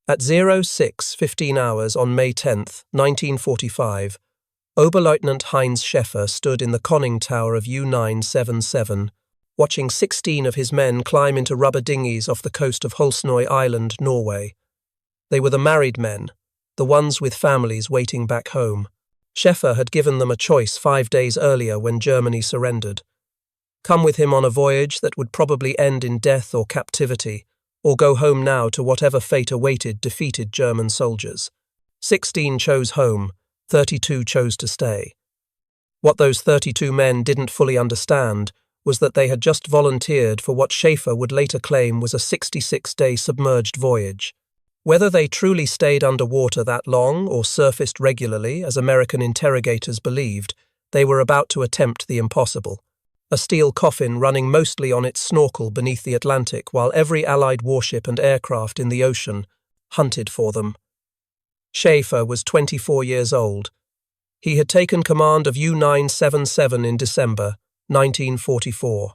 At 06:15 hours on May 10, 1945, Oberleutnant Heinz Schäffer stood in the conning tower of U-977, watching 16 of his men climb into rubber dinghies off the coast of Holsnøy Island, Norway. They were the married men, the ones with families waiting back home. Schäffer had given them a choice 5 days earlier when Germany surrendered. Come with him on a voyage that would probably end in death or captivity, or go home now to whatever fate awaited defeated German soldiers. 16 chose home, 32 chose to stay. What those 32 men didn't fully understand was that they had just volunteered for what Schäffer would later claim was a 66-day submerged voyage. Whether they truly stayed underwater that long or surfaced regularly, as American interrogators believed, they were about to attempt the impossible. A steel coffin running mostly on its snorkel beneath the Atlantic while every Allied warship and aircraft in the ocean hunted for them. Schäffer was 24 years old. He had taken command of U-977 in December 1944.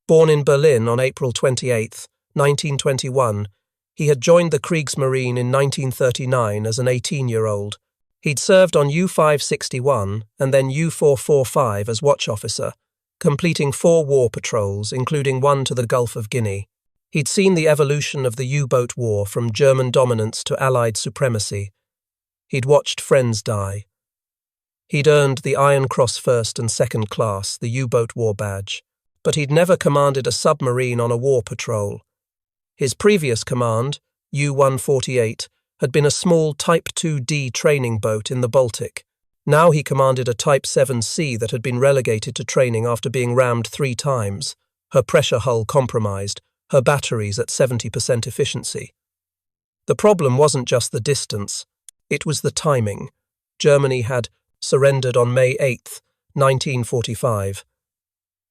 Born in Berlin on April 28, 1921, he had joined the Kriegsmarine in 1939 as an 18-year-old. He'd served on U-561 and then U-445 as watch officer, completing 4 war patrols, including one to the Gulf of Guinea. He'd seen the evolution of the U-boat war from German dominance to Allied supremacy. He'd watched friends die. He'd earned the Iron Cross First and Second Class, the U-boat war badge, but he'd never commanded a submarine on a war patrol. His previous command, U-148, had been a small Type IID training boat in the Baltic. Now he commanded a Type VIIC that had been relegated to training after being rammed 3 times, her pressure hull compromised, her batteries at 70% efficiency. The problem wasn't just the distance, it was the timing. Germany had surrendered on May 8, 1945.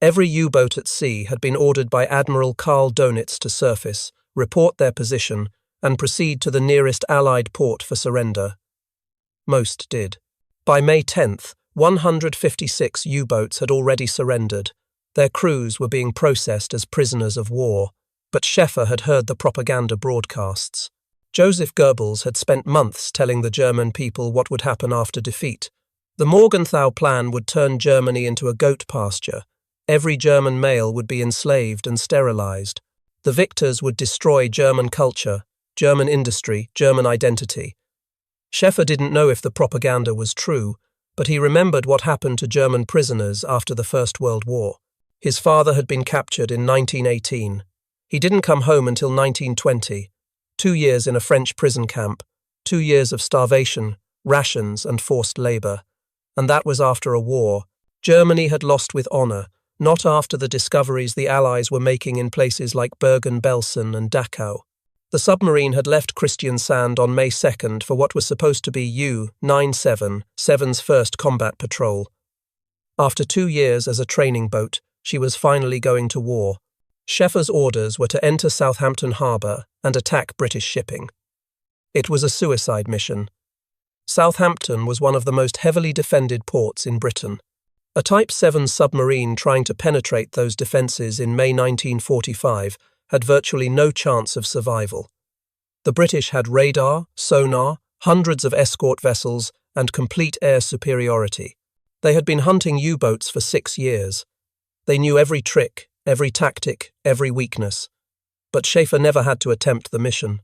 Every U-boat at sea had been ordered by Admiral Karl Dönitz to surface, report their position, and proceed to the nearest Allied port for surrender. Most did. By May 10th, 156 U-boats had already surrendered. Their crews were being processed as prisoners of war, but Schäffer had heard the propaganda broadcasts. Joseph Goebbels had spent months telling the German people what would happen after defeat. The Morgenthau Plan would turn Germany into a goat pasture. Every German male would be enslaved and sterilized. The victors would destroy German culture, German industry, German identity. Schäffer didn't know if the propaganda was true, but he remembered what happened to German prisoners after the First World War. His father had been captured in 1918. He didn't come home until 1920, 2 years in a French prison camp, 2 years of starvation, rations and forced labor. And that was after a war Germany had lost with honor, not after the discoveries the Allies were making in places like Bergen-Belsen and Dachau. The submarine had left Kristiansand on May 2nd for what was supposed to be U-977's first combat patrol. After 2 years as a training boat, she was finally going to war. Schäffer's orders were to enter Southampton harbour and attack British shipping. It was a suicide mission. Southampton was one of the most heavily defended ports in Britain. A Type 7 submarine trying to penetrate those defences in May 1945 had virtually no chance of survival. The British had radar, sonar, hundreds of escort vessels, and complete air superiority. They had been hunting U-boats for 6 years. They knew every trick, every tactic, every weakness. But Schäffer never had to attempt the mission.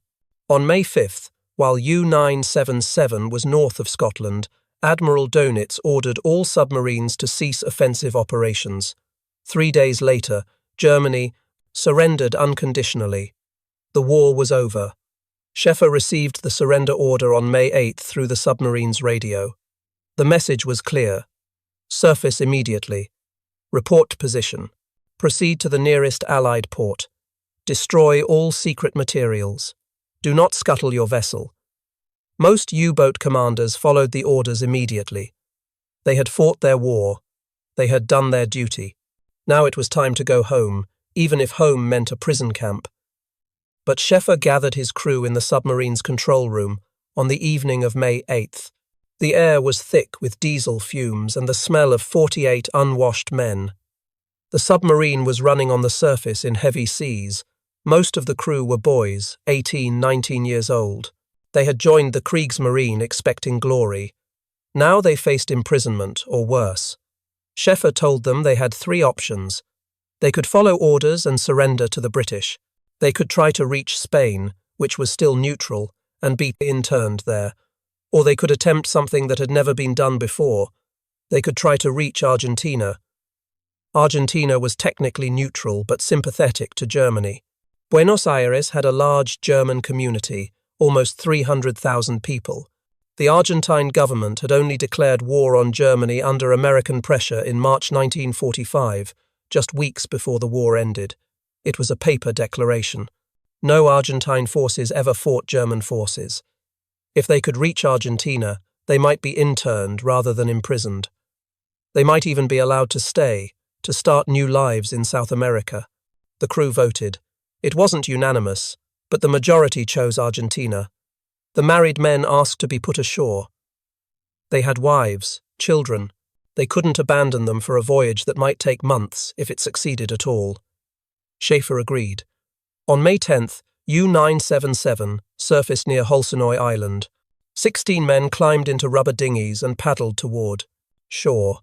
On May 5th, while U-977 was north of Scotland, Admiral Dönitz ordered all submarines to cease offensive operations. 3 days later, Germany surrendered unconditionally. The war was over. Schäffer received the surrender order on May 8 through the submarine's radio. The message was clear. Surface immediately. Report position. Proceed to the nearest Allied port. Destroy all secret materials. Do not scuttle your vessel. Most U-boat commanders followed the orders immediately. They had fought their war. They had done their duty. Now it was time to go home, even if home meant a prison camp. But Schäffer gathered his crew in the submarine's control room on the evening of May 8th. The air was thick with diesel fumes and the smell of 48 unwashed men. The submarine was running on the surface in heavy seas. Most of the crew were boys, 18, 19 years old. They had joined the Kriegsmarine expecting glory. Now they faced imprisonment, or worse. Schäffer told them they had three options. They could follow orders and surrender to the British. They could try to reach Spain, which was still neutral, and be interned there. Or they could attempt something that had never been done before. They could try to reach Argentina. Argentina was technically neutral but sympathetic to Germany. Buenos Aires had a large German community, almost 300,000 people. The Argentine government had only declared war on Germany under American pressure in March 1945, just weeks before the war ended. It was a paper declaration. No Argentine forces ever fought German forces. If they could reach Argentina, they might be interned rather than imprisoned. They might even be allowed to stay, to start new lives in South America. The crew voted. It wasn't unanimous, but the majority chose Argentina. The married men asked to be put ashore. They had wives, children. They couldn't abandon them for a voyage that might take months if it succeeded at all. Schäffer agreed. On May 10th, U-977 surfaced near Holsinoy Island. 16 men climbed into rubber dinghies and paddled toward shore.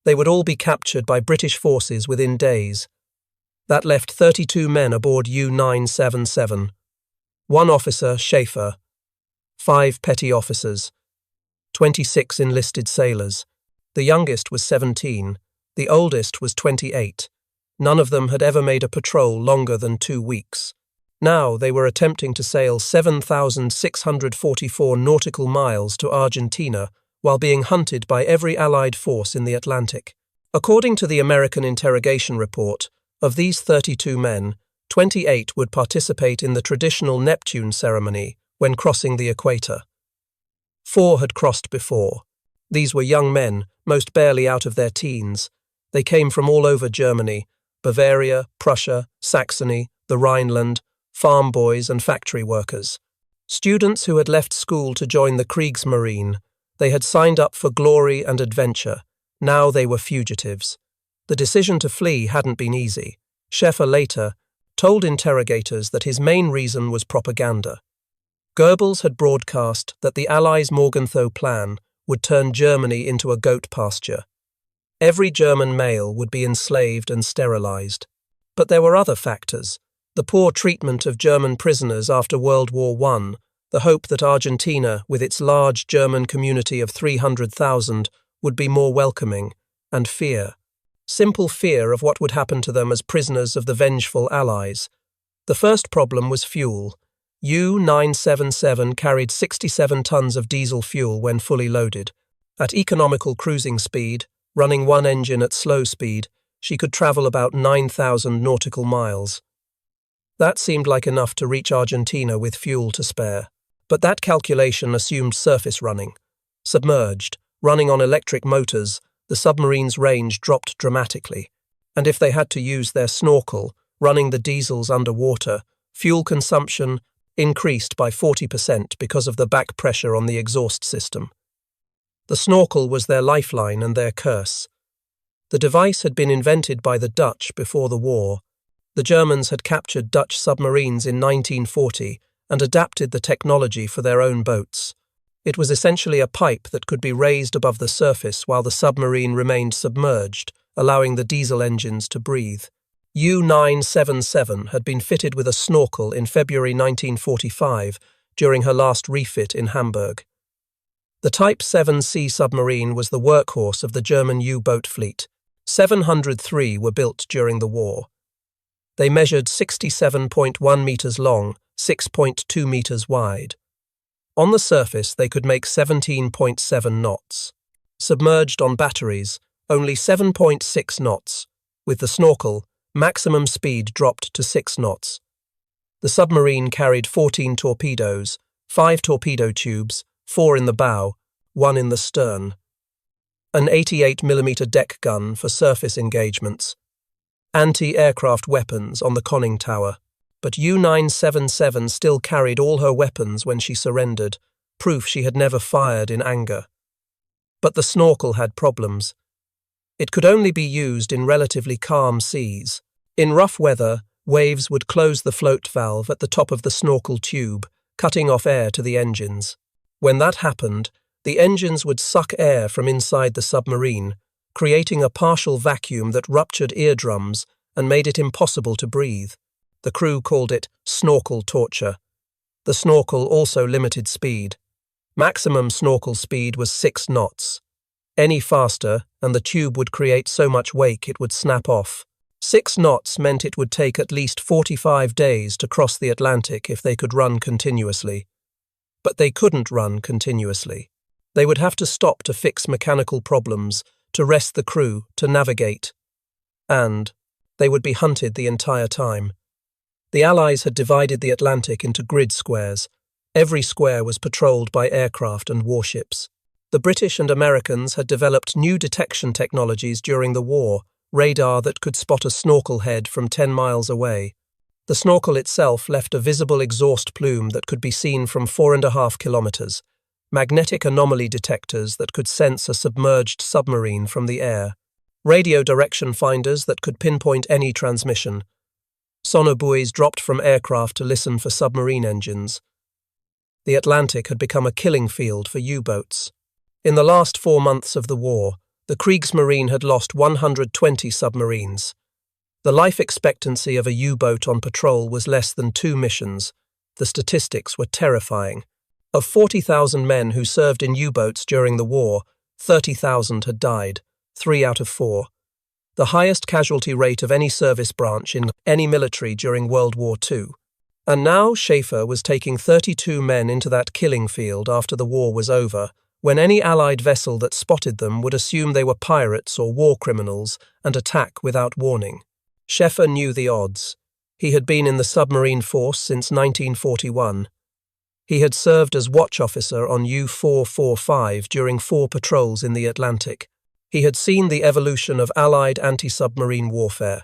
They would all be captured by British forces within days. That left 32 men aboard U-977. One officer, Schäffer. 5 petty officers. 26 enlisted sailors. The youngest was 17. The oldest was 28. None of them had ever made a patrol longer than 2 weeks. Now they were attempting to sail 7,644 nautical miles to Argentina while being hunted by every Allied force in the Atlantic. According to the American interrogation report, of these 32 men, 28 would participate in the traditional Neptune ceremony when crossing the equator. 4 had crossed before. These were young men, most barely out of their teens. They came from all over Germany, Bavaria, Prussia, Saxony, the Rhineland, farm boys and factory workers. Students who had left school to join the Kriegsmarine. They had signed up for glory and adventure. Now they were fugitives. The decision to flee hadn't been easy. Schäffer later told interrogators that his main reason was propaganda. Goebbels had broadcast that the Allies' Morgenthau plan would turn Germany into a goat pasture. Every German male would be enslaved and sterilized. But there were other factors: the poor treatment of German prisoners after World War I, the hope that Argentina, with its large German community of 300,000, would be more welcoming, and fear. Simple fear of what would happen to them as prisoners of the vengeful Allies. The first problem was fuel. U-977 carried 67 tons of diesel fuel when fully loaded. At economical cruising speed, running one engine at slow speed, she could travel about 9,000 nautical miles. That seemed like enough to reach Argentina with fuel to spare. But that calculation assumed surface running. Submerged, running on electric motors, the submarine's range dropped dramatically. And if they had to use their snorkel, running the diesels underwater, fuel consumption increased by 40% because of the back pressure on the exhaust system. The snorkel was their lifeline and their curse. The device had been invented by the Dutch before the war. The Germans had captured Dutch submarines in 1940 and adapted the technology for their own boats. It was essentially a pipe that could be raised above the surface while the submarine remained submerged, allowing the diesel engines to breathe. U-977 had been fitted with a snorkel in February 1945 during her last refit in Hamburg. The Type VIIC submarine was the workhorse of the German U-boat fleet. 703 were built during the war. They measured 67.1 meters long, 6.2 meters wide. On the surface, they could make 17.7 knots. Submerged on batteries, only 7.6 knots. With the snorkel, maximum speed dropped to 6 knots. The submarine carried 14 torpedoes, 5 torpedo tubes, 4 in the bow, 1 in the stern. An 88mm deck gun for surface engagements. Anti-aircraft weapons on the conning tower. But U-977 still carried all her weapons when she surrendered, proof she had never fired in anger. But the snorkel had problems. It could only be used in relatively calm seas. In rough weather, waves would close the float valve at the top of the snorkel tube, cutting off air to the engines. When that happened, the engines would suck air from inside the submarine, creating a partial vacuum that ruptured eardrums and made it impossible to breathe. The crew called it snorkel torture. The snorkel also limited speed. Maximum snorkel speed was 6 knots. Any faster, and the tube would create so much wake it would snap off. 6 knots meant it would take at least 45 days to cross the Atlantic if they could run continuously. But they couldn't run continuously. They would have to stop to fix mechanical problems, to rest the crew, to navigate. And they would be hunted the entire time. The Allies had divided the Atlantic into grid squares. Every square was patrolled by aircraft and warships. The British and Americans had developed new detection technologies during the war, radar that could spot a snorkel head from 10 miles away. The snorkel itself left a visible exhaust plume that could be seen from 4.5 kilometers, magnetic anomaly detectors that could sense a submerged submarine from the air, radio direction finders that could pinpoint any transmission, sonobuoys dropped from aircraft to listen for submarine engines. The Atlantic had become a killing field for U-boats. In the last 4 months of the war, the Kriegsmarine had lost 120 submarines. The life expectancy of a U-boat on patrol was less than 2 missions. The statistics were terrifying. Of 40,000 men who served in U-boats during the war, 30,000 had died, 3 out of 4. The highest casualty rate of any service branch in any military during World War II. And now Schäffer was taking 32 men into that killing field after the war was over, when any Allied vessel that spotted them would assume they were pirates or war criminals and attack without warning. Schäffer knew the odds. He had been in the submarine force since 1941. He had served as watch officer on U-445 during 4 patrols in the Atlantic. He had seen the evolution of Allied anti-submarine warfare.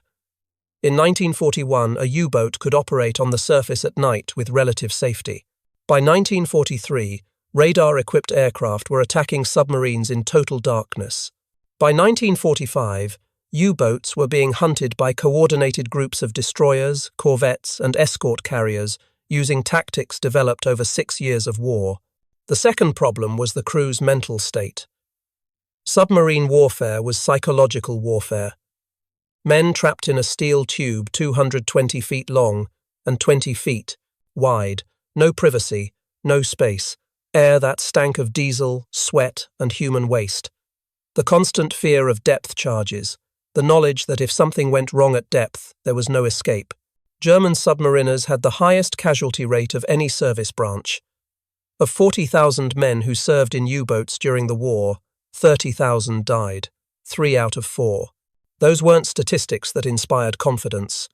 In 1941, a U-boat could operate on the surface at night with relative safety. By 1943, radar-equipped aircraft were attacking submarines in total darkness. By 1945, U-boats were being hunted by coordinated groups of destroyers, corvettes, and escort carriers using tactics developed over 6 years of war. The second problem was the crew's mental state. Submarine warfare was psychological warfare. Men trapped in a steel tube 220 feet long and 20 feet wide, no privacy, no space, air that stank of diesel, sweat, and human waste. The constant fear of depth charges, the knowledge that if something went wrong at depth, there was no escape. German submariners had the highest casualty rate of any service branch. Of 40,000 men who served in U-boats during the war, 30,000 died, 3 out of 4. Those weren't statistics that inspired confidence.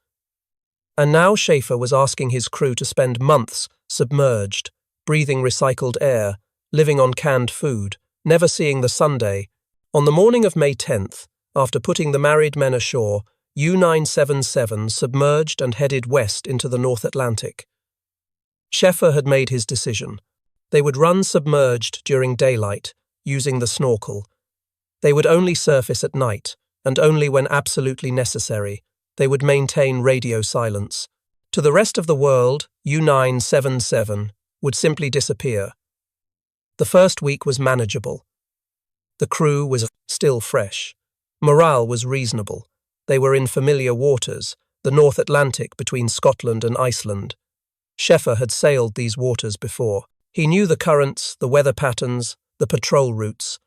And now Schäffer was asking his crew to spend months submerged, breathing recycled air, living on canned food, never seeing the Sunday. On the morning of May 10th, after putting the married men ashore, U-977 submerged and headed west into the North Atlantic. Schäffer had made his decision. They would run submerged during daylight, using the snorkel. They would only surface at night, and only when absolutely necessary. They would maintain radio silence. To the rest of the world, U-977 would simply disappear. The first week was manageable. The crew was still fresh. Morale was reasonable. They were in familiar waters, the North Atlantic between Scotland and Iceland. Schäffer had sailed these waters before. He knew the currents, the weather patterns, the patrol routes.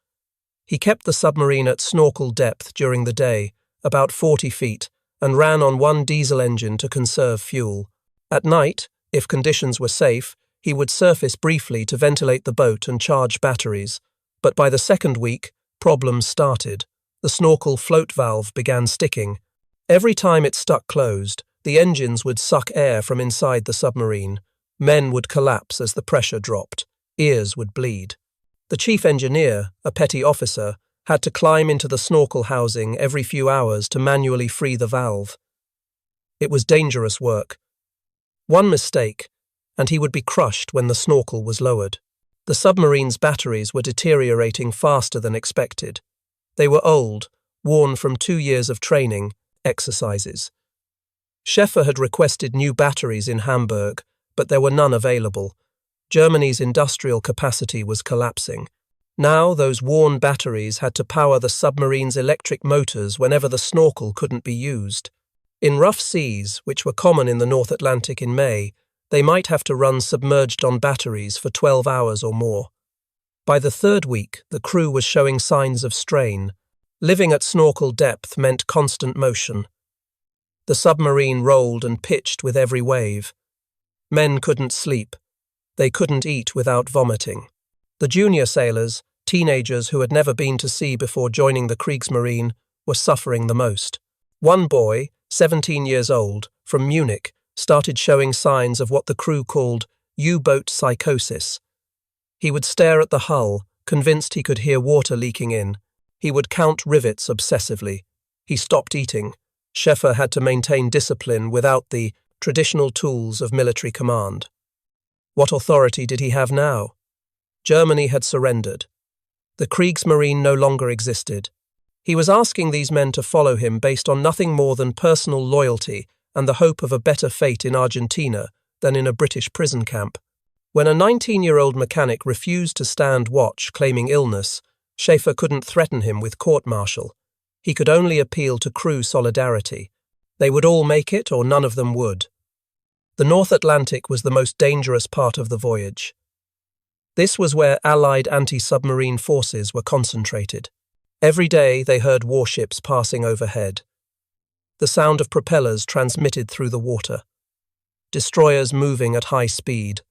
He kept the submarine at snorkel depth during the day, about 40 feet, and ran on one diesel engine to conserve fuel. At night, if conditions were safe, he would surface briefly to ventilate the boat and charge batteries. But by the second week, problems started. The snorkel float valve began sticking. Every time it stuck closed, the engines would suck air from inside the submarine. Men would collapse as the pressure dropped. Ears would bleed. The chief engineer, a petty officer, had to climb into the snorkel housing every few hours to manually free the valve. It was dangerous work. One mistake, and he would be crushed when the snorkel was lowered. The submarine's batteries were deteriorating faster than expected. They were old, worn from 2 years of training, exercises. Schäffer had requested new batteries in Hamburg, but there were none available. Germany's industrial capacity was collapsing. Now those worn batteries had to power the submarine's electric motors whenever the snorkel couldn't be used. In rough seas, which were common in the North Atlantic in May, they might have to run submerged on batteries for 12 hours or more. By the third week, the crew was showing signs of strain. Living at snorkel depth meant constant motion. The submarine rolled and pitched with every wave. Men couldn't sleep. They couldn't eat without vomiting. The junior sailors, teenagers who had never been to sea before joining the Kriegsmarine, were suffering the most. One boy, 17 years old, from Munich, started showing signs of what the crew called U-boat psychosis. He would stare at the hull, convinced he could hear water leaking in. He would count rivets obsessively. He stopped eating. Schäffer had to maintain discipline without the traditional tools of military command. What authority did he have now? Germany had surrendered. The Kriegsmarine no longer existed. He was asking these men to follow him based on nothing more than personal loyalty and the hope of a better fate in Argentina than in a British prison camp. When a 19-year-old mechanic refused to stand watch, claiming illness, Schäffer couldn't threaten him with court-martial. He could only appeal to crew solidarity. They would all make it, or none of them would. The North Atlantic was the most dangerous part of the voyage. This was where Allied anti-submarine forces were concentrated. Every day they heard warships passing overhead. The sound of propellers transmitted through the water. Destroyers moving at high speed.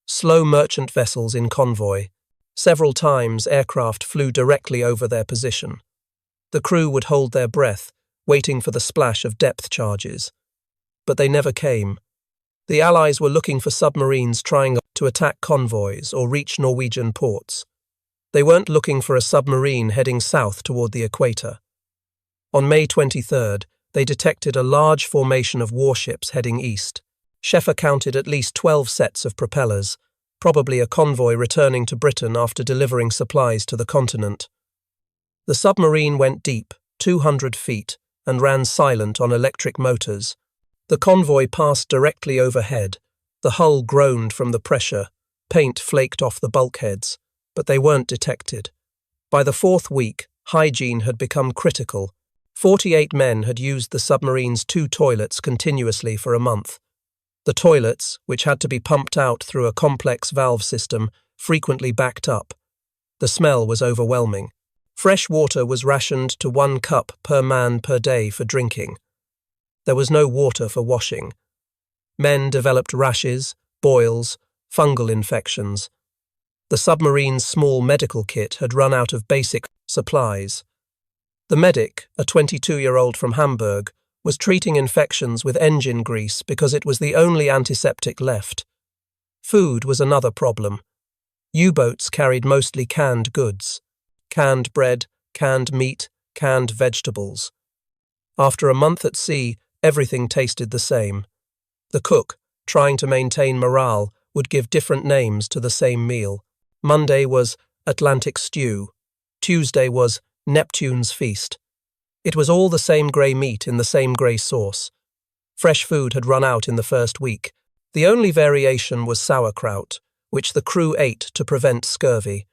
Slow merchant vessels in convoy. Several times aircraft flew directly over their position. The crew would hold their breath, waiting for the splash of depth charges. But they never came. The Allies were looking for submarines trying to attack convoys or reach Norwegian ports. They weren't looking for a submarine heading south toward the equator. On May 23rd, they detected a large formation of warships heading east. Schäffer counted at least 12 sets of propellers, probably a convoy returning to Britain after delivering supplies to the continent. The submarine went deep, 200 feet, and ran silent on electric motors. The convoy passed directly overhead. The hull groaned from the pressure. Paint flaked off the bulkheads, but they weren't detected. By the fourth week, hygiene had become critical. 48 men had used the submarine's 2 toilets continuously for a month. The toilets, which had to be pumped out through a complex valve system, frequently backed up. The smell was overwhelming. Fresh water was rationed to 1 cup per man per day for drinking. There was no water for washing. Men developed rashes, boils, fungal infections. The submarine's small medical kit had run out of basic supplies. The medic, a 22-year-old from Hamburg, was treating infections with engine grease because it was the only antiseptic left. Food was another problem. U-boats carried mostly canned goods. Canned bread, canned meat, canned vegetables. After a month at sea, everything tasted the same. The cook, trying to maintain morale, would give different names to the same meal. Monday was Atlantic stew. Tuesday was Neptune's feast. It was all the same grey meat in the same grey sauce. Fresh food had run out in the first week. The only variation was sauerkraut, which the crew ate to prevent scurvy.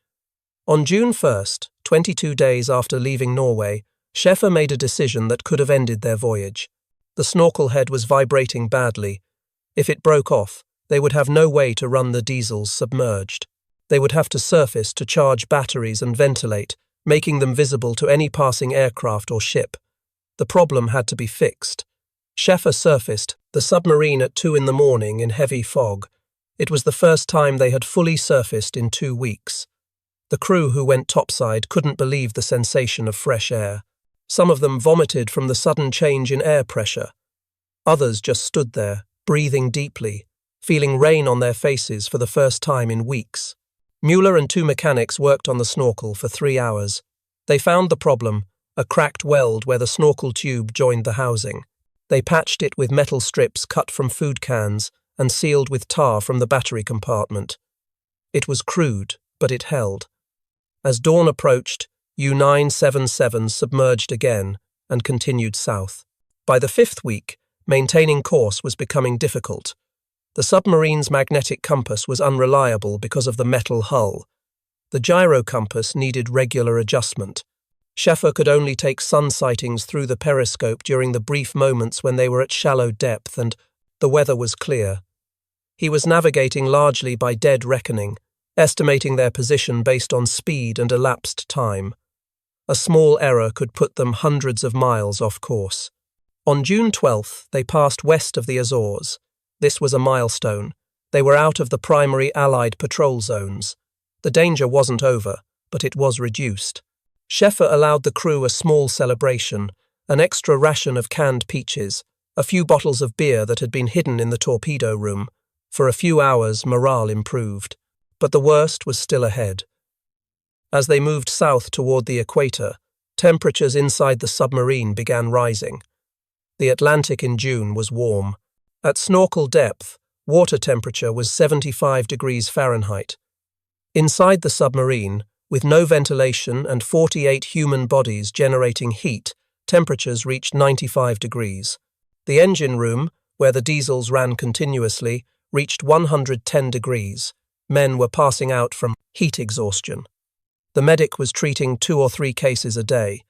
On June 1st, 22 days after leaving Norway, Schäffer made a decision that could have ended their voyage. The snorkel head was vibrating badly. If it broke off, they would have no way to run the diesels submerged. They would have to surface to charge batteries and ventilate, making them visible to any passing aircraft or ship. The problem had to be fixed. Schäffer surfaced the submarine at 2 a.m. in heavy fog. It was the first time they had fully surfaced in 2 weeks. The crew who went topside couldn't believe the sensation of fresh air. Some of them vomited from the sudden change in air pressure. Others just stood there, breathing deeply, feeling rain on their faces for the first time in weeks. Mueller and 2 mechanics worked on the snorkel for 3 hours. They found the problem, a cracked weld where the snorkel tube joined the housing. They patched it with metal strips cut from food cans and sealed with tar from the battery compartment. It was crude, but it held. As dawn approached, U-977 submerged again and continued south. By the 5th week, maintaining course was becoming difficult. The submarine's magnetic compass was unreliable because of the metal hull. The gyro compass needed regular adjustment. Schäffer could only take sun sightings through the periscope during the brief moments when they were at shallow depth and the weather was clear. He was navigating largely by dead reckoning, estimating their position based on speed and elapsed time. A small error could put them hundreds of miles off course. On June 12th, they passed west of the Azores. This was a milestone. They were out of the primary Allied patrol zones. The danger wasn't over, but it was reduced. Schäffer allowed the crew a small celebration, an extra ration of canned peaches, a few bottles of beer that had been hidden in the torpedo room. For a few hours, morale improved. But the worst was still ahead. As they moved south toward the equator, temperatures inside the submarine began rising. The Atlantic in June was warm. At snorkel depth, water temperature was 75 degrees Fahrenheit. Inside the submarine, with no ventilation and 48 human bodies generating heat, temperatures reached 95 degrees. The engine room, where the diesels ran continuously, reached 110 degrees. Men were passing out from heat exhaustion. The medic was treating 2 or 3 cases a day.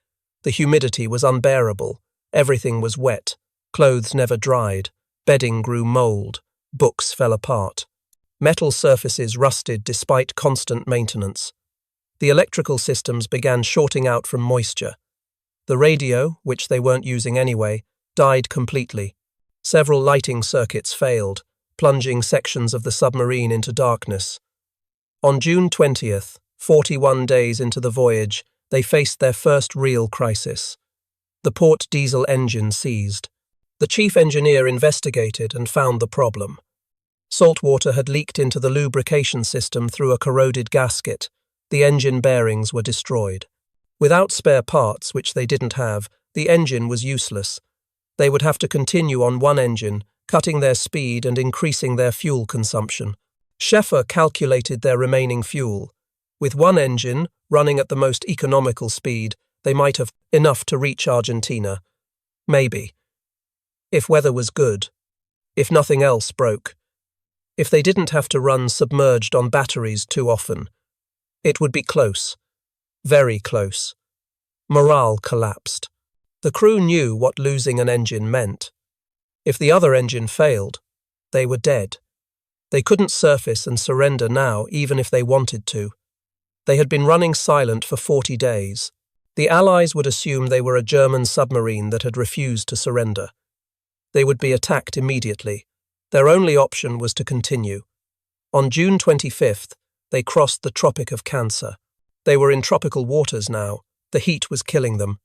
The humidity was unbearable. Everything was wet. Clothes never dried. Bedding grew mold. Books fell apart. Metal surfaces rusted despite constant maintenance. The electrical systems began shorting out from moisture. The radio, which they weren't using anyway, died completely. Several lighting circuits failed, plunging sections of the submarine into darkness. On June 20th, 41 days into the voyage, they faced their first real crisis. The port diesel engine seized. The chief engineer investigated and found the problem. Salt water had leaked into the lubrication system through a corroded gasket. The engine bearings were destroyed. Without spare parts, which they didn't have, the engine was useless. They would have to continue on one engine, cutting their speed and increasing their fuel consumption. Schäffer calculated their remaining fuel. With one engine, running at the most economical speed, they might have enough to reach Argentina. Maybe. If weather was good. If nothing else broke. If they didn't have to run submerged on batteries too often. It would be close. Very close. Morale collapsed. The crew knew what losing an engine meant. If the other engine failed, they were dead. They couldn't surface and surrender now, even if they wanted to. They had been running silent for 40 days. The Allies would assume they were a German submarine that had refused to surrender. They would be attacked immediately. Their only option was to continue. On June 25th, they crossed the Tropic of Cancer. They were in tropical waters now. The heat was killing them.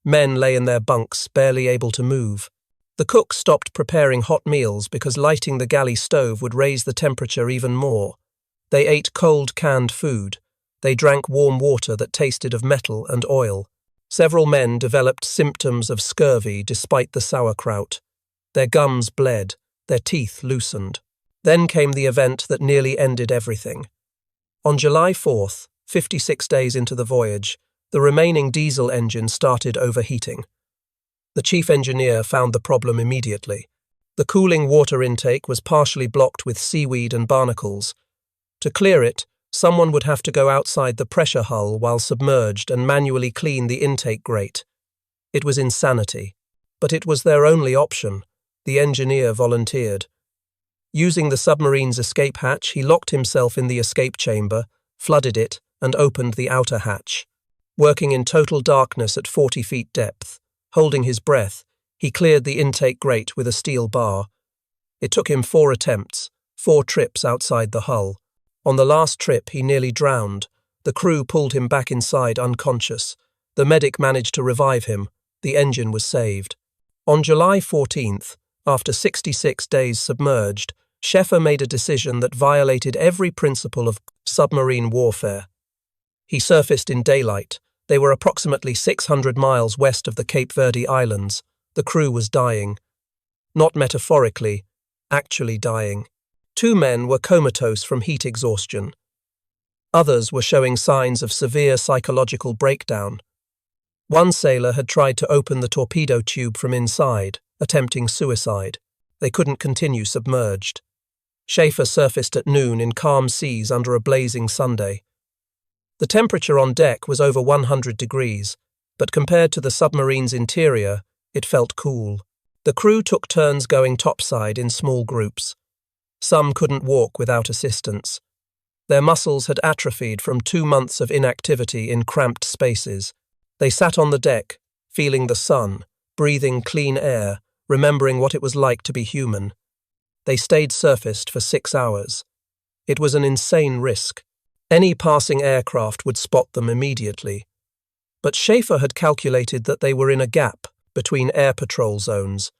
Men lay in their bunks, barely able to move. The cook stopped preparing hot meals because lighting the galley stove would raise the temperature even more. They ate cold canned food. They drank warm water that tasted of metal and oil. Several men developed symptoms of scurvy despite the sauerkraut. Their gums bled. Their teeth loosened. Then came the event that nearly ended everything. On July 4th, 56 days into the voyage, the remaining diesel engine started overheating. The chief engineer found the problem immediately. The cooling water intake was partially blocked with seaweed and barnacles. To clear it, someone would have to go outside the pressure hull while submerged and manually clean the intake grate. It was insanity, but it was their only option. The engineer volunteered. Using the submarine's escape hatch, he locked himself in the escape chamber, flooded it, and opened the outer hatch. Working in total darkness at 40 feet depth, holding his breath, he cleared the intake grate with a steel bar. It took him 4 attempts, 4 trips outside the hull. On the last trip, he nearly drowned. The crew pulled him back inside unconscious. The medic managed to revive him. The engine was saved. On July 14th, after 66 days submerged, Schäffer made a decision that violated every principle of submarine warfare. He surfaced in daylight. They were approximately 600 miles west of the Cape Verde Islands. The crew was dying. Not metaphorically, actually dying. 2 men were comatose from heat exhaustion. Others were showing signs of severe psychological breakdown. One sailor had tried to open the torpedo tube from inside, attempting suicide. They couldn't continue submerged. Schäffer surfaced at noon in calm seas under a blazing Sunday. The temperature on deck was over 100 degrees, but compared to the submarine's interior, it felt cool. The crew took turns going topside in small groups. Some couldn't walk without assistance. Their muscles had atrophied from 2 months of inactivity in cramped spaces. They sat on the deck, feeling the sun, breathing clean air, remembering what it was like to be human. They stayed surfaced for 6 hours. It was an insane risk. Any passing aircraft would spot them immediately. But Schäffer had calculated that they were in a gap between air patrol zones.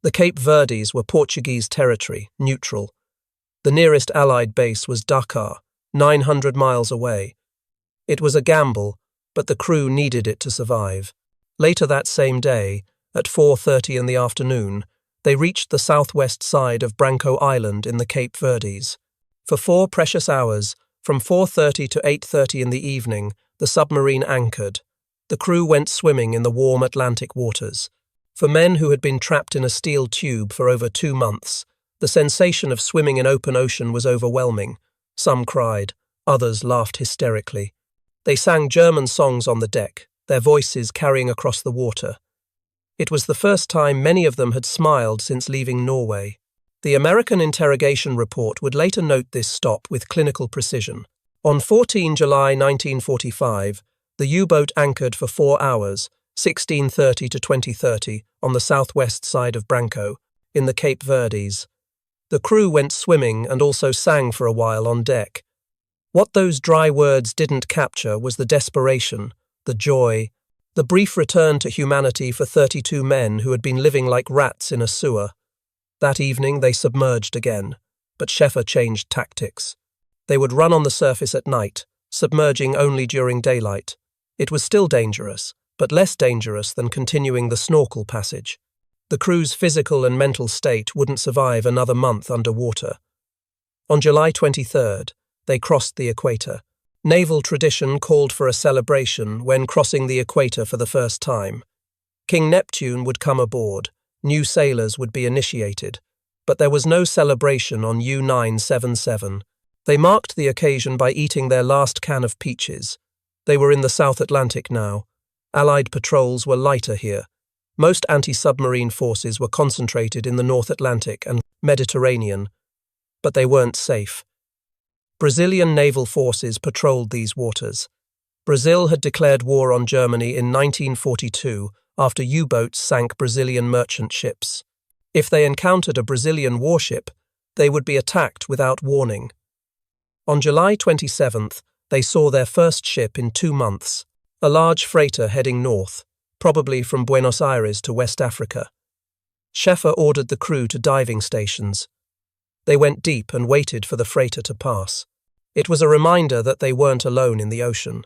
The Cape Verdes were Portuguese territory, neutral. The nearest Allied base was Dakar, 900 miles away. It was a gamble, but the crew needed it to survive. Later that same day, at 4:30 in the afternoon, they reached the southwest side of Branco Island in the Cape Verdes. For 4 precious hours, from 4:30 to 8:30 in the evening, the submarine anchored. The crew went swimming in the warm Atlantic waters. For men who had been trapped in a steel tube for over 2 months, the sensation of swimming in open ocean was overwhelming. Some cried, others laughed hysterically. They sang German songs on the deck, their voices carrying across the water. It was the first time many of them had smiled since leaving Norway. The American interrogation report would later note this stop with clinical precision. On 14 July 1945, the U-boat anchored for 4 hours, 16:30 to 20:30, on the southwest side of Branco, in the Cape Verdes. The crew went swimming and also sang for a while on deck. What those dry words didn't capture was the desperation, the joy, the brief return to humanity for 32 men who had been living like rats in a sewer. That evening they submerged again, but Schäffer changed tactics. They would run on the surface at night, submerging only during daylight. It was still dangerous, but less dangerous than continuing the snorkel passage. The crew's physical and mental state wouldn't survive another month underwater. On July 23rd, they crossed the equator. Naval tradition called for a celebration when crossing the equator for the first time. King Neptune would come aboard, new sailors would be initiated, but there was no celebration on U-977. They marked the occasion by eating their last can of peaches. They were in the South Atlantic now. Allied patrols were lighter here. Most anti-submarine forces were concentrated in the North Atlantic and Mediterranean, but they weren't safe. Brazilian naval forces patrolled these waters. Brazil had declared war on Germany in 1942 after U-boats sank Brazilian merchant ships. If they encountered a Brazilian warship, they would be attacked without warning. On July 27th, they saw their first ship in 2 months, a large freighter heading north, probably from Buenos Aires to West Africa. Schäffer ordered the crew to diving stations. They went deep and waited for the freighter to pass. It was a reminder that they weren't alone in the ocean.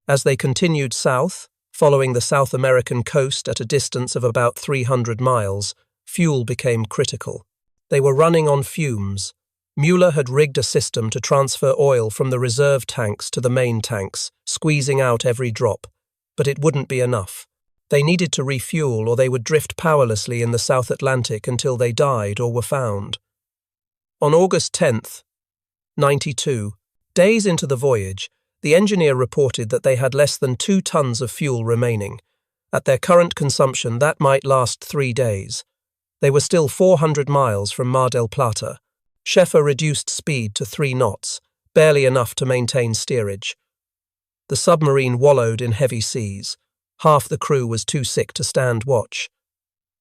As they continued south, following the South American coast at a distance of about 300 miles, fuel became critical. They were running on fumes. Mueller had rigged a system to transfer oil from the reserve tanks to the main tanks, squeezing out every drop. But it wouldn't be enough. They needed to refuel or they would drift powerlessly in the South Atlantic until they died or were found. On August 10th, 92, days into the voyage, the engineer reported that they had less than 2 tons of fuel remaining. At their current consumption, that might last 3 days. They were still 400 miles from Mar del Plata. Schäffer reduced speed to 3 knots, barely enough to maintain steerage. The submarine wallowed in heavy seas. Half the crew was too sick to stand watch.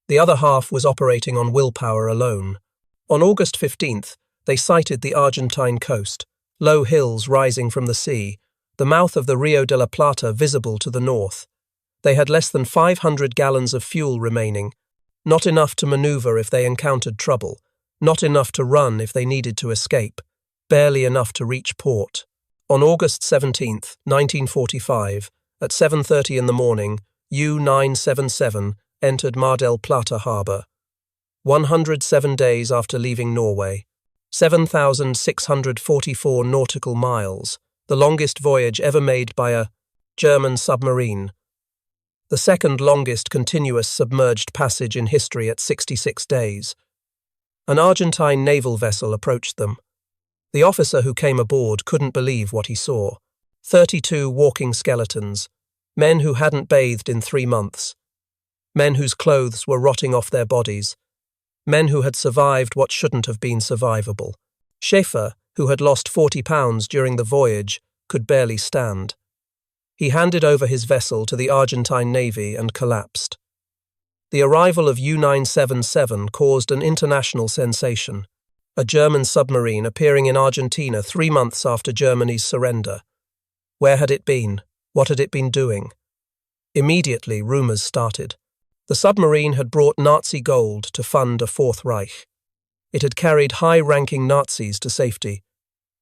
The other half was operating on willpower alone. On August 15th, they sighted the Argentine coast, low hills rising from the sea, the mouth of the Rio de la Plata visible to the north. They had less than 500 gallons of fuel remaining, not enough to maneuver if they encountered trouble, not enough to run if they needed to escape, barely enough to reach port. On August 17th, 1945, at 7:30 in the morning, U-977 entered Mar del Plata harbour. 107 days after leaving Norway, 7,644 nautical miles, the longest voyage ever made by a German submarine. The second longest continuous submerged passage in history at 66 days. An Argentine naval vessel approached them. The officer who came aboard couldn't believe what he saw. 32 walking skeletons, men who hadn't bathed in 3 months, men whose clothes were rotting off their bodies, men who had survived what shouldn't have been survivable. Schäffer, who had lost 40 pounds during the voyage, could barely stand. He handed over his vessel to the Argentine Navy and collapsed. The arrival of U-977 caused an international sensation, a German submarine appearing in Argentina 3 months after Germany's surrender. Where had it been? What had it been doing? Immediately, rumours started. The submarine had brought Nazi gold to fund a Fourth Reich. It had carried high-ranking Nazis to safety.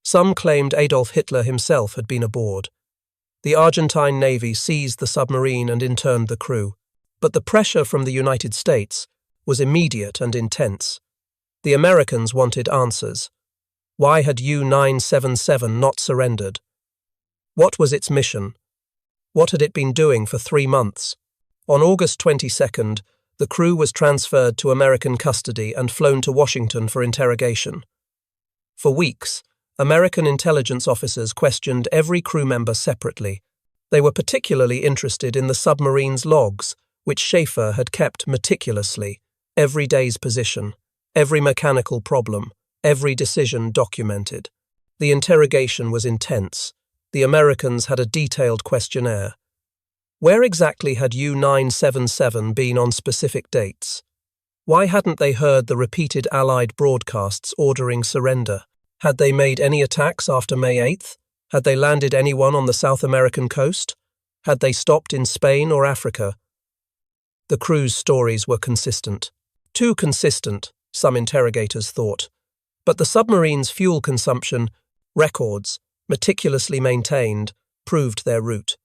Some claimed Adolf Hitler himself had been aboard. The Argentine Navy seized the submarine and interned the crew. But the pressure from the United States was immediate and intense. The Americans wanted answers. Why had U-977 not surrendered? What was its mission? What had it been doing for 3 months? On August 22nd, the crew was transferred to American custody and flown to Washington for interrogation. For weeks, American intelligence officers questioned every crew member separately. They were particularly interested in the submarine's logs, which Schäffer had kept meticulously, every day's position, every mechanical problem, every decision documented. The interrogation was intense. The Americans had a detailed questionnaire. Where exactly had U-977 been on specific dates? Why hadn't they heard the repeated Allied broadcasts ordering surrender? Had they made any attacks after May 8th? Had they landed anyone on the South American coast? Had they stopped in Spain or Africa? The crew's stories were consistent. Too consistent, some interrogators thought. But the submarine's fuel consumption, records, meticulously maintained, proved their route.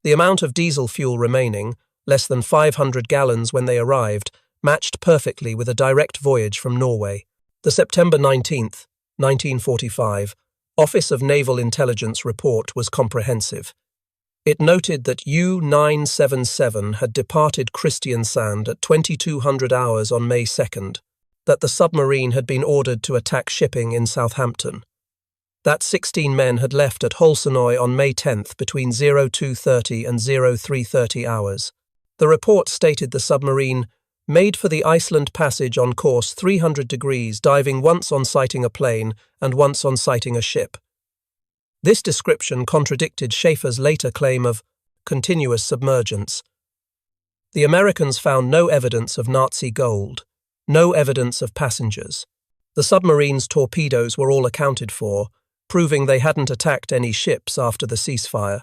The amount of diesel fuel remaining, less than 500 gallons when they arrived, matched perfectly with a direct voyage from Norway. The September 19th, 1945, Office of Naval Intelligence report was comprehensive. It noted that U-977 had departed Kristiansand at 2200 hours on May 2nd, that the submarine had been ordered to attack shipping in Southampton, that 16 men had left at Holsenoy on May 10th between 0230 and 0330 hours. The report stated the submarine made for the Iceland passage on course 300 degrees, diving once on sighting a plane and once on sighting a ship. This description contradicted Schäffer's later claim of continuous submergence. The Americans found no evidence of Nazi gold, no evidence of passengers. The submarine's torpedoes were all accounted for, proving they hadn't attacked any ships after the ceasefire.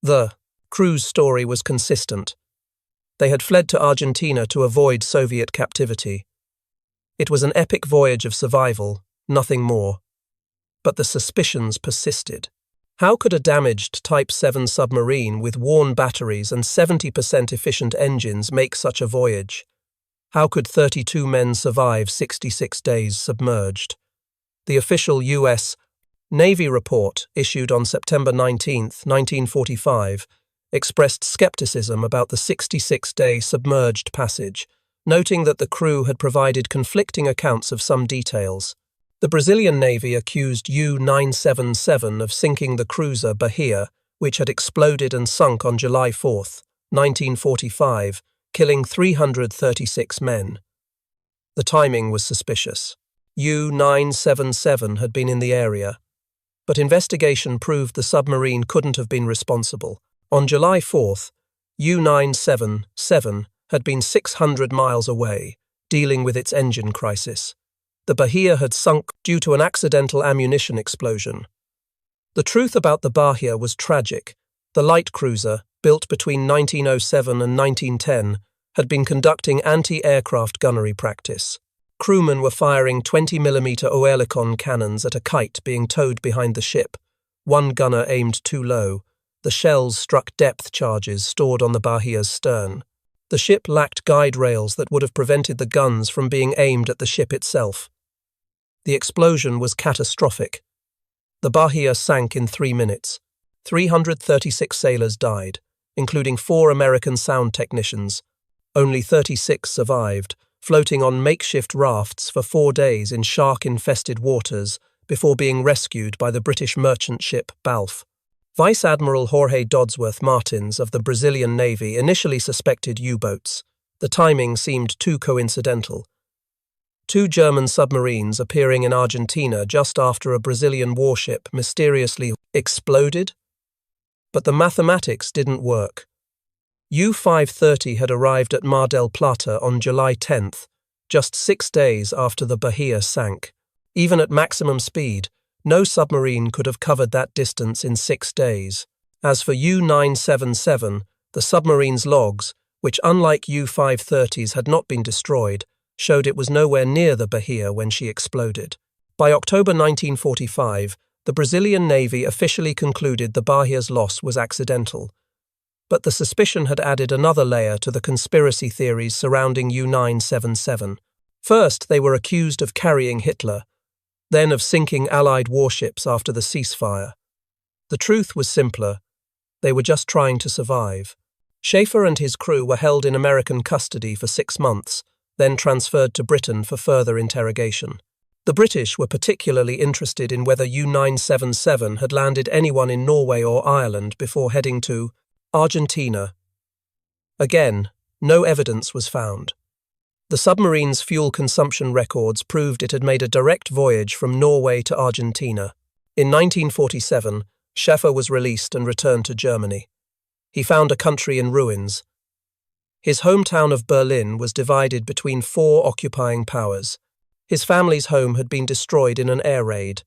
The crew's story was consistent. They had fled to Argentina to avoid Soviet captivity. It was an epic voyage of survival, nothing more. But the suspicions persisted. How could a damaged Type 7 submarine with worn batteries and 70% efficient engines make such a voyage? How could 32 men survive 66 days submerged? The official U.S. Navy report, issued on September 19, 1945, expressed skepticism about the 66-day submerged passage, noting that the crew had provided conflicting accounts of some details. The Brazilian Navy accused U-977 of sinking the cruiser Bahia, which had exploded and sunk on July 4, 1945, killing 336 men. The timing was suspicious. U-977 had been in the area, but investigation proved the submarine couldn't have been responsible. On July 4th, U-977 had been 600 miles away, dealing with its engine crisis. The Bahia had sunk due to an accidental ammunition explosion. The truth about the Bahia was tragic. The light cruiser, built between 1907 and 1910, had been conducting anti-aircraft gunnery practice. Crewmen were firing 20mm Oerlikon cannons at a kite being towed behind the ship. One gunner aimed too low. The shells struck depth charges stored on the Bahia's stern. The ship lacked guide rails that would have prevented the guns from being aimed at the ship itself. The explosion was catastrophic. The Bahia sank in 3 minutes. 336 sailors died, including 4 American sound technicians. Only 36 survived, floating on makeshift rafts for 4 days in shark-infested waters before being rescued by the British merchant ship Balfe. Vice Admiral Jorge Dodsworth Martins of the Brazilian Navy initially suspected U-boats. The timing seemed too coincidental. 2 German submarines appearing in Argentina just after a Brazilian warship mysteriously exploded? But the mathematics didn't work. U-530 had arrived at Mar del Plata on July 10th, just 6 days after the Bahia sank. Even at maximum speed, no submarine could have covered that distance in 6 days. As for U-977, the submarine's logs, which unlike U-530's had not been destroyed, showed it was nowhere near the Bahia when she exploded. By October 1945, the Brazilian Navy officially concluded the Bahia's loss was accidental. But the suspicion had added another layer to the conspiracy theories surrounding U-977. First, they were accused of carrying Hitler, then of sinking Allied warships after the ceasefire. The truth was simpler. They were just trying to survive. Schäffer and his crew were held in American custody for 6 months, then transferred to Britain for further interrogation. The British were particularly interested in whether U-977 had landed anyone in Norway or Ireland before heading to Argentina. Again, no evidence was found. The submarine's fuel consumption records proved it had made a direct voyage from Norway to Argentina. In 1947, Schäffer was released and returned to Germany. He found a country in ruins. His hometown of Berlin was divided between 4 occupying powers. His family's home had been destroyed in an air raid.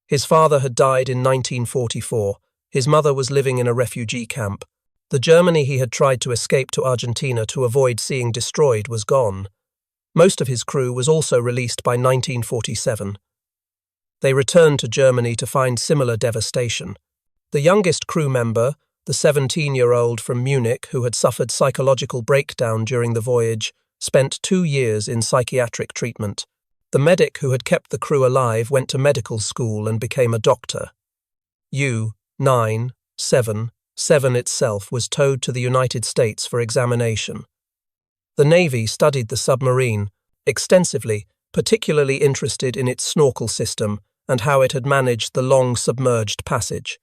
His father had died in 1944. His mother was living in a refugee camp. The Germany he had tried to escape to Argentina to avoid seeing destroyed was gone. Most of his crew was also released by 1947. They returned to Germany to find similar devastation. The youngest crew member, the 17-year-old from Munich who had suffered psychological breakdown during the voyage, spent 2 years in psychiatric treatment. The medic who had kept the crew alive went to medical school and became a doctor. U-977 itself was towed to the United States for examination. The Navy studied the submarine extensively, particularly interested in its snorkel system and how it had managed the long submerged passage.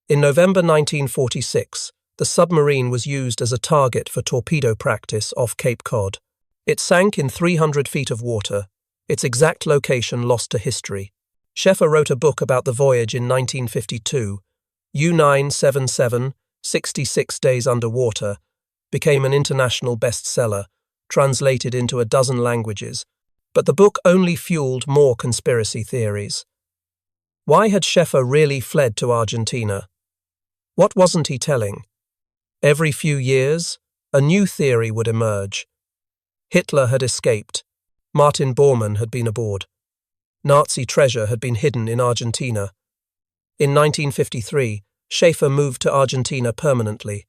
In November 1946, the submarine was used as a target for torpedo practice off Cape Cod. It sank in 300 feet of water, its exact location lost to history. Schäffer wrote a book about the voyage in 1952. U-977, 66 Days Underwater, became an international bestseller, translated into a dozen languages, but the book only fueled more conspiracy theories. Why had Schäffer really fled to Argentina? What wasn't he telling? Every few years, a new theory would emerge. Hitler had escaped. Martin Bormann had been aboard. Nazi treasure had been hidden in Argentina. In 1953, Schäffer moved to Argentina permanently.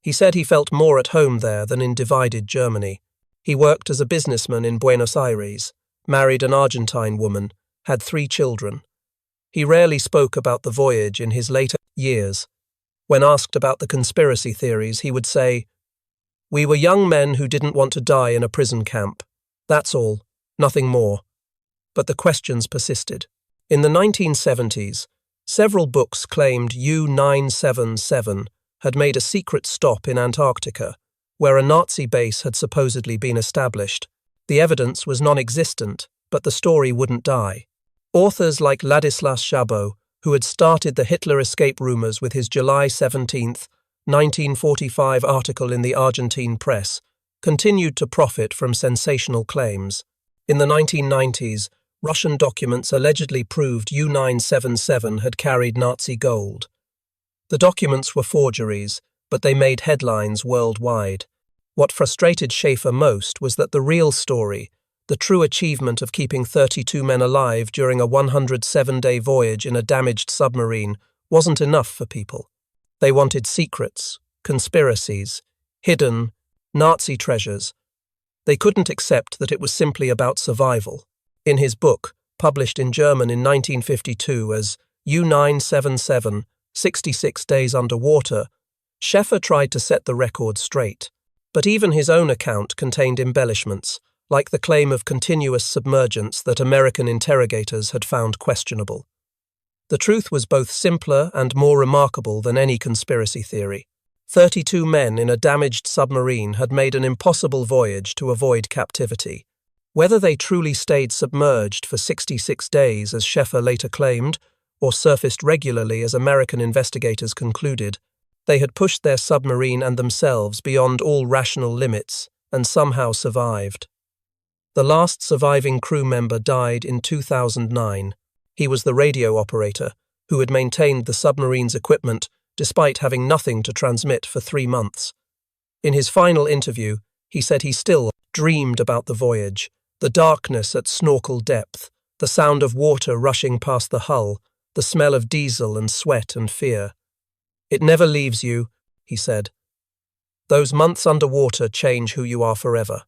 He said he felt more at home there than in divided Germany. He worked as a businessman in Buenos Aires, married an Argentine woman, had 3 children. He rarely spoke about the voyage in his later years. When asked about the conspiracy theories, he would say, "We were young men who didn't want to die in a prison camp. That's all, nothing more." But the questions persisted. In the 1970s, several books claimed U-977 had made a secret stop in Antarctica, where a Nazi base had supposedly been established. The evidence was non-existent, but the story wouldn't die. Authors like Ladislas Chabot, who had started the Hitler escape rumors with his July 17, 1945 article in the Argentine press, continued to profit from sensational claims. In the 1990s, Russian documents allegedly proved U-977 had carried Nazi gold. The documents were forgeries, but they made headlines worldwide. What frustrated Schäffer most was that the real story, the true achievement of keeping 32 men alive during a 107-day voyage in a damaged submarine, wasn't enough for people. They wanted secrets, conspiracies, hidden, Nazi treasures. They couldn't accept that it was simply about survival. In his book, published in German in 1952 as U-977, 66 Days Underwater, Schäffer tried to set the record straight. But even his own account contained embellishments, like the claim of continuous submergence that American interrogators had found questionable. The truth was both simpler and more remarkable than any conspiracy theory. 32 men in a damaged submarine had made an impossible voyage to avoid captivity. Whether they truly stayed submerged for 66 days, as Schäffer later claimed, or surfaced regularly as American investigators concluded, they had pushed their submarine and themselves beyond all rational limits and somehow survived. The last surviving crew member died in 2009. He was the radio operator, who had maintained the submarine's equipment despite having nothing to transmit for 3 months. In his final interview, he said he still dreamed about the voyage, the darkness at snorkel depth, the sound of water rushing past the hull, the smell of diesel and sweat and fear. "It never leaves you," he said. "Those months underwater change who you are forever."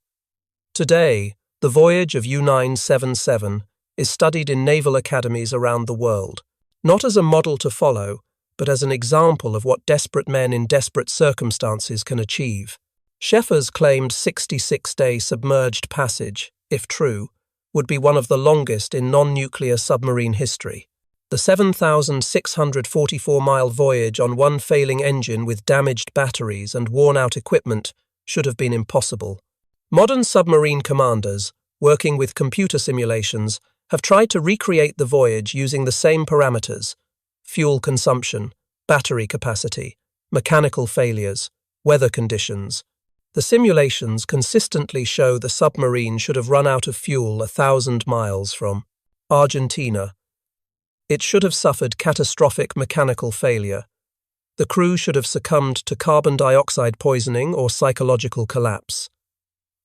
Today, the voyage of U-977 is studied in naval academies around the world, not as a model to follow, but as an example of what desperate men in desperate circumstances can achieve. Schäffer's claimed 66-day submerged passage, if true, would be one of the longest in non-nuclear submarine history. The 7,644-mile voyage on one failing engine with damaged batteries and worn-out equipment should have been impossible. Modern submarine commanders, working with computer simulations, have tried to recreate the voyage using the same parameters: fuel consumption, battery capacity, mechanical failures, weather conditions. The simulations consistently show the submarine should have run out of fuel 1,000 miles from Argentina. It should have suffered catastrophic mechanical failure. The crew should have succumbed to carbon dioxide poisoning or psychological collapse.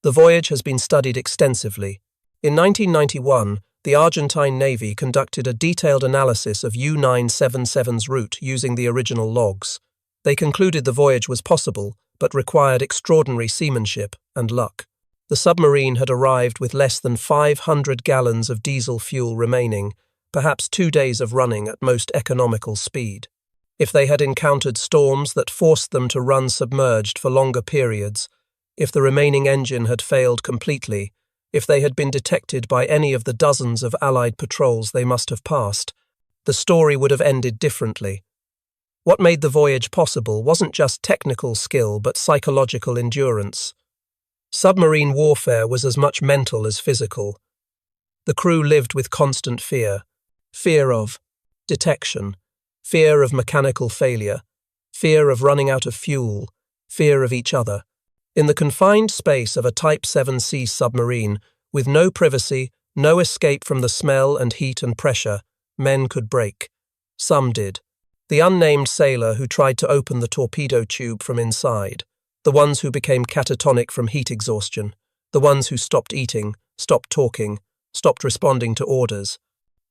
The voyage has been studied extensively. In 1991, the Argentine Navy conducted a detailed analysis of U-977's route using the original logs. They concluded the voyage was possible, but required extraordinary seamanship and luck. The submarine had arrived with less than 500 gallons of diesel fuel remaining, perhaps 2 days of running at most economical speed. If they had encountered storms that forced them to run submerged for longer periods, if the remaining engine had failed completely, if they had been detected by any of the dozens of Allied patrols they must have passed, the story would have ended differently. What made the voyage possible wasn't just technical skill but psychological endurance. Submarine warfare was as much mental as physical. The crew lived with constant fear of detection, fear of mechanical failure, fear of running out of fuel, fear of each other. In the confined space of a Type VIIc submarine, with no privacy, no escape from the smell and heat and pressure, men could break. Some did. The unnamed sailor who tried to open the torpedo tube from inside, the ones who became catatonic from heat exhaustion, the ones who stopped eating, stopped talking, stopped responding to orders.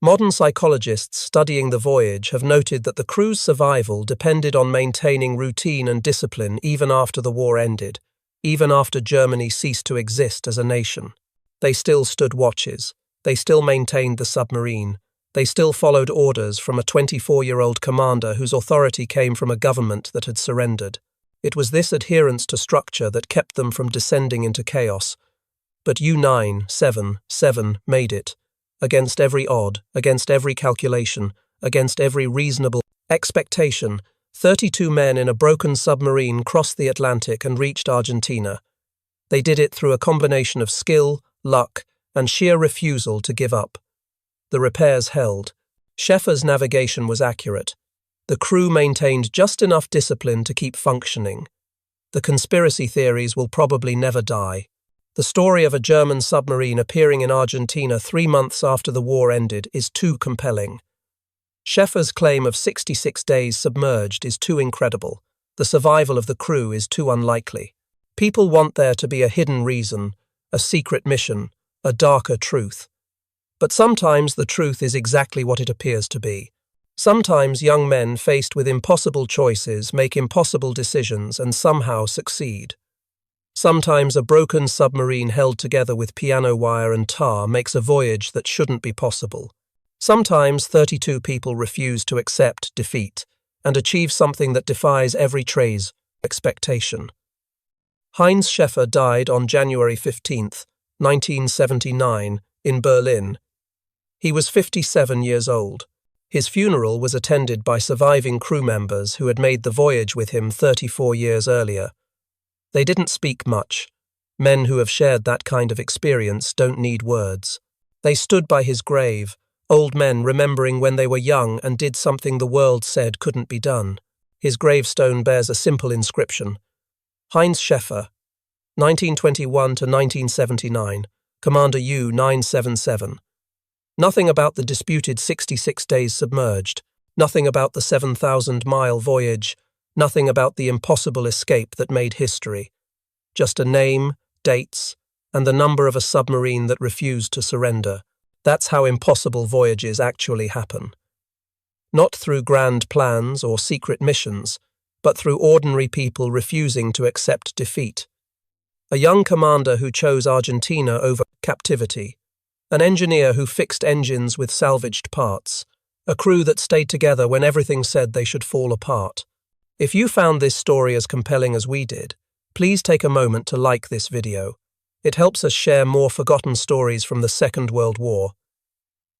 Modern psychologists studying the voyage have noted that the crew's survival depended on maintaining routine and discipline even after the war ended. Even after Germany ceased to exist as a nation. They still stood watches. They still maintained the submarine. They still followed orders from a 24-year-old commander whose authority came from a government that had surrendered. It was this adherence to structure that kept them from descending into chaos. But U-977 made it. Against every odd, against every calculation, against every reasonable expectation, 32 men in a broken submarine crossed the Atlantic and reached Argentina. They did it through a combination of skill, luck, and sheer refusal to give up. The repairs held. Schäffer's navigation was accurate. The crew maintained just enough discipline to keep functioning. The conspiracy theories will probably never die. The story of a German submarine appearing in Argentina 3 months after the war ended is too compelling. Schäffer's claim of 66 days submerged is too incredible. The survival of the crew is too unlikely. People want there to be a hidden reason, a secret mission, a darker truth. But sometimes the truth is exactly what it appears to be. Sometimes young men faced with impossible choices make impossible decisions and somehow succeed. Sometimes a broken submarine held together with piano wire and tar makes a voyage that shouldn't be possible. Sometimes 32 people refuse to accept defeat and achieve something that defies every trace expectation. Heinz Schäffer died on January 15, 1979, in Berlin. He was 57 years old. His funeral was attended by surviving crew members who had made the voyage with him 34 years earlier. They didn't speak much. Men who have shared that kind of experience don't need words. They stood by his grave, old men remembering when they were young and did something the world said couldn't be done. His gravestone bears a simple inscription. Heinz Schäffer, 1921 to 1979, Commander U-977. Nothing about the disputed 66 days submerged, nothing about the 7,000-mile voyage, nothing about the impossible escape that made history. Just a name, dates, and the number of a submarine that refused to surrender. That's how impossible voyages actually happen. Not through grand plans or secret missions, but through ordinary people refusing to accept defeat. A young commander who chose Argentina over captivity. An engineer who fixed engines with salvaged parts. A crew that stayed together when everything said they should fall apart. If you found this story as compelling as we did, please take a moment to like this video. It helps us share more forgotten stories from the Second World War.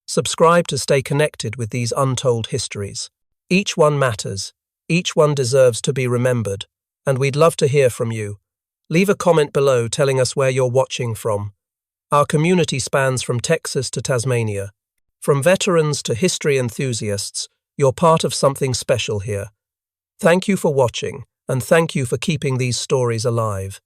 Subscribe to stay connected with these untold histories. Each one matters. Each one deserves to be remembered. And we'd love to hear from you. Leave a comment below telling us where you're watching from. Our community spans from Texas to Tasmania. From veterans to history enthusiasts, you're part of something special here. Thank you for watching, and thank you for keeping these stories alive.